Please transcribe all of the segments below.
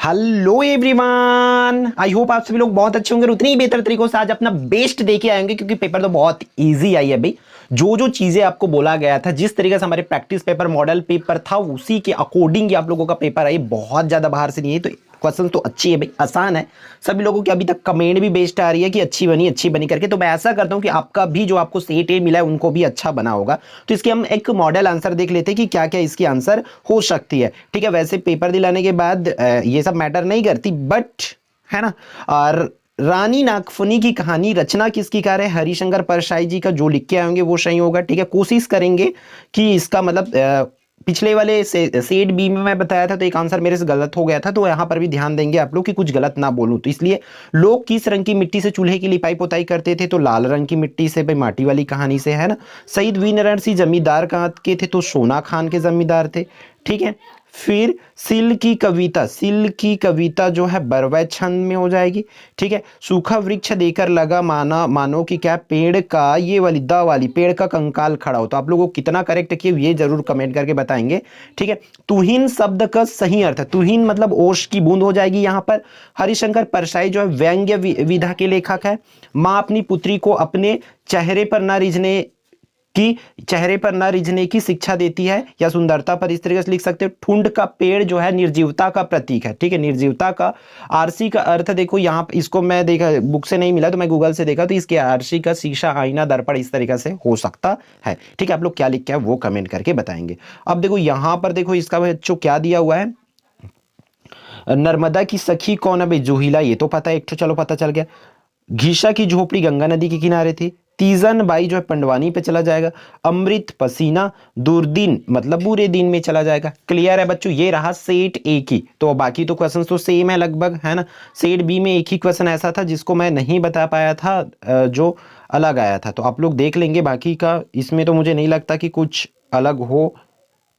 Hello everyone, I hope आप सभी लोग बहुत अच्छे होंगे और उतनी ही बेहतर तरीकों से आज अपना बेस्ट देके आएंगे क्योंकि पेपर तो बहुत इजी आई है भाई। जो जो चीजें आपको बोला गया था, जिस तरीके से हमारे प्रैक्टिस पेपर मॉडल पेपर था, उसी के अकॉर्डिंग ही आप लोगों का पेपर आई। बहुत ज्यादा बाहर से नहीं है, तो क्वेश्चन तो अच्छी है भाई, आसान है। सभी लोगों की अभी तक कमेंट भी बेस्ट आ रही है कि अच्छी बनी करके। तो मैं ऐसा करता हूं कि आपका भी जो आपको सेट ए मिला है उनको भी अच्छा बना होगा। तो इसके हम एक मॉडल आंसर देख लेते हैं कि क्या क्या इसकी आंसर हो सकती है। ठीक है, वैसे पेपर दिलाने के बाद ये सब मैटर नहीं करती, बट है ना। और रानी नागफनी की कहानी रचना किसकी कार है? हरिशंकर परसाई जी का। जो लिख के आएंगे वो सही होगा। ठीक है, कोशिश करेंगे कि इसका मतलब पिछले वाले सेट बी में मैं बताया था तो एक आंसर मेरे से गलत हो गया था, तो यहां पर भी ध्यान देंगे आप लोग कि कुछ गलत ना बोलूं। तो इसलिए लोग किस रंग की मिट्टी से चूल्हे की लिपाई पोताई करते थे? तो लाल रंग की मिट्टी से भाई, माटी वाली कहानी से, है ना। शहीद वीरनारायण सिंह जमींदार कहाँ के थे? तो सोना खान के जमींदार थे। ठीक है, फिर सिल की कविता जो है बरवै छंद में हो जाएगी। ठीक है, सूखा वृक्ष देकर लगा मानो कि क्या पेड़ का, ये वाली द वाली, पेड़ का कंकाल खड़ा हो। तो आप लोगों को कितना करेक्ट किए ये जरूर कमेंट करके बताएंगे। ठीक है, तुहिन शब्द का सही अर्थ है, तुहिन मतलब ओश की बूंद हो जाएगी यहां पर। हरिशंकर परसाई जो है व्यंग्य विधा के लेखक है। मां अपनी पुत्री को अपने चेहरे पर न रिझने की शिक्षा देती है या सुंदरता पर। इस तरीके से लिख सकते हो। ठुंड का पेड़ जो है निर्जीवता का प्रतीक है। ठीक है, निर्जीवता का। आरसी का अर्थ देखो यहाँ, इसको मैं देखा बुक से नहीं मिला तो मैं गूगल से देखा, तो इसके आरसी का शीशा, आईना, दर्पण, इस तरीके से हो सकता है। ठीक है, आप लोग क्या लिख के है वो कमेंट करके बताएंगे। अब देखो यहां पर देखो इसका बच्चों क्या दिया हुआ है। नर्मदा की सखी कौन है भाई? जोहिला, ये तो पता है, एक तो चलो पता चल गया। घीसा की झोपड़ी गंगा नदी के किनारे थी। तीजन बाई जो है पंडवानी पे चला जाएगा। अमृत पसीना दुर्दिन मतलब बुरे दिन में चला जाएगा। क्लियर है बच्चों, ये रहा सेट ए की। तो बाकी तो क्वेश्चन तो सेम है लगभग, है ना। सेट बी में एक ही क्वेश्चन ऐसा था जिसको मैं नहीं बता पाया था, जो अलग आया था। तो आप लोग देख लेंगे बाकी का। इसमें तो मुझे नहीं लगता कि कुछ अलग हो।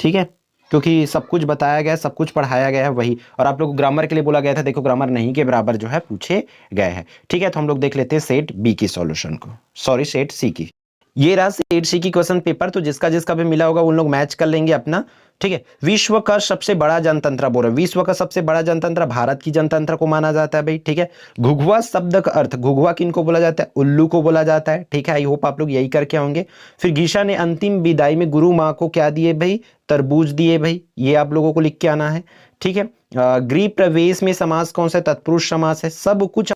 ठीक है, क्योंकि सब कुछ बताया गया है, सब कुछ पढ़ाया गया है वही। और आप लोग को ग्रामर के लिए बोला गया था, देखो ग्रामर नहीं के बराबर जो है पूछे गए हैं। ठीक है, तो हम लोग देख लेते हैं सेट बी की सॉल्यूशन को, सॉरी सेट सी की। ये रहा सेट सी की क्वेश्चन पेपर। तो जिसका जिसका भी मिला होगा उन लोग मैच कर लेंगे अपना। ठीक है, विश्व का सबसे बड़ा जनतंत्र बोल रहे हैं। विश्व का सबसे बड़ा जनतंत्र भारत की जनतंत्र को माना जाता है भाई। ठीक है, घुघुआ शब्द का अर्थ, घुघुआ किनको बोला जाता है? उल्लू को बोला जाता है। ठीक है, आई होप आप लोग यही करके होंगे। फिर गीशा ने अंतिम विदाई में गुरु माँ को क्या दिए भाई? तरबूज दिए भाई, ये आप लोगों को लिख के आना है। ठीक है, गृह प्रवेश में समास कौन सा? तत्पुरुष समास है। सब कुछ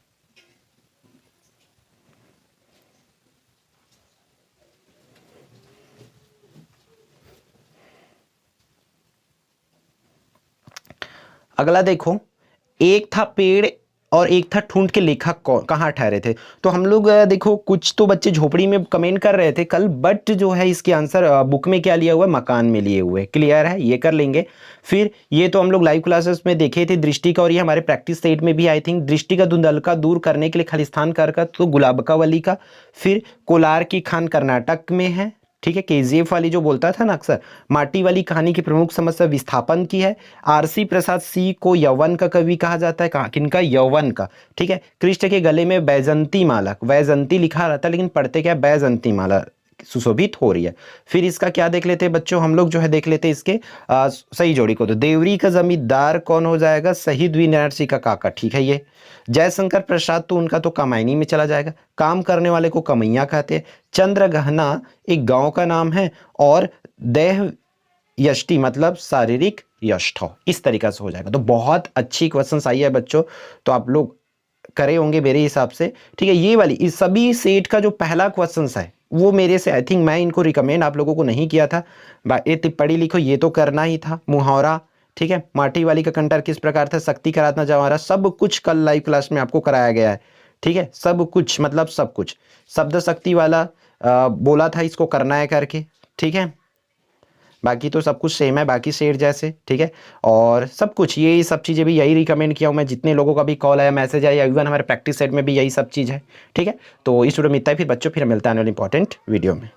अगला देखो, एक था पेड़ और एक था ठूंठ के लेखक कहाँ ठहरे थे? तो हम लोग देखो कुछ तो बच्चे झोपड़ी में कमेंट कर रहे थे कल, बट जो है इसके आंसर बुक में क्या लिया हुआ है? मकान में लिए हुए। क्लियर है, ये कर लेंगे। फिर ये तो हम लोग लाइव क्लासेस में देखे थे दृष्टि का, और ये हमारे प्रैक्टिस सेट में भी आई थिंक दृष्टि का धुंधलका दूर करने के लिए खलिस्तान कर का, तो गुलाबकावली का। फिर कोलार की खान कर्नाटक में है। ठीक है, केजीएफ वाली जो बोलता था ना अक्सर, माटी वाली कहानी की प्रमुख समस्या विस्थापन की है। आरसी प्रसाद सी को यौवन का कवि कहा जाता है। कहा किनका? यौवन का। ठीक है, कृष्ण के गले में बैजंती माला, वैजंती लिखा रहता है लेकिन पढ़ते क्या? बैजंती माला सुशोभित हो रही है। फिर इसका क्या देख लेते हैं बच्चों हम लोग, जो है देख लेते हैं इसके सही जोड़ी को। तो देवरी का जमींदार कौन हो जाएगा? शहीद वीरनारायण सिंह का काका। ठीक है, ये जयशंकर प्रसाद तो उनका तो कमायनी में चला जाएगा। काम करने वाले को कमैया कहते हैं। चंद्रगहना एक गांव का नाम है। और देह यष्टि मतलब शारीरिक यष्ट हो, इस तरीका से हो जाएगा। तो बहुत अच्छी क्वेश्चंस आई है बच्चों, तो आप लोग करे होंगे मेरे हिसाब से। ठीक है, ये वाली इस सभी सेट का जो पहला क्वेश्चन है वो मेरे से आई थिंक मैं इनको रिकमेंड आप लोगों को नहीं किया था। ये टिप्पणी लिखो, ये तो करना ही था। मुहावरा, ठीक है, माटी वाली का कंटर किस प्रकार था? शक्ति का रातना जवाहरा, सब कुछ कल लाइव क्लास में आपको कराया गया है। ठीक है, सब कुछ मतलब सब कुछ। शब्द शक्ति वाला बोला था इसको करना है करके। ठीक है, बाकी तो सब कुछ सेम है, बाकी शेर जैसे। ठीक है, और सब कुछ ये सब चीज़ें भी यही रिकमेंड किया हूँ मैं। जितने लोगों का भी कॉल आया, मैसेज आया, इवन हमारे प्रैक्टिस सेट में भी यही सब चीज़ है। ठीक है, तो इस वीडियो में इतना ही। फिर बच्चों फिर मिलता है इंपॉर्टेंट वीडियो में।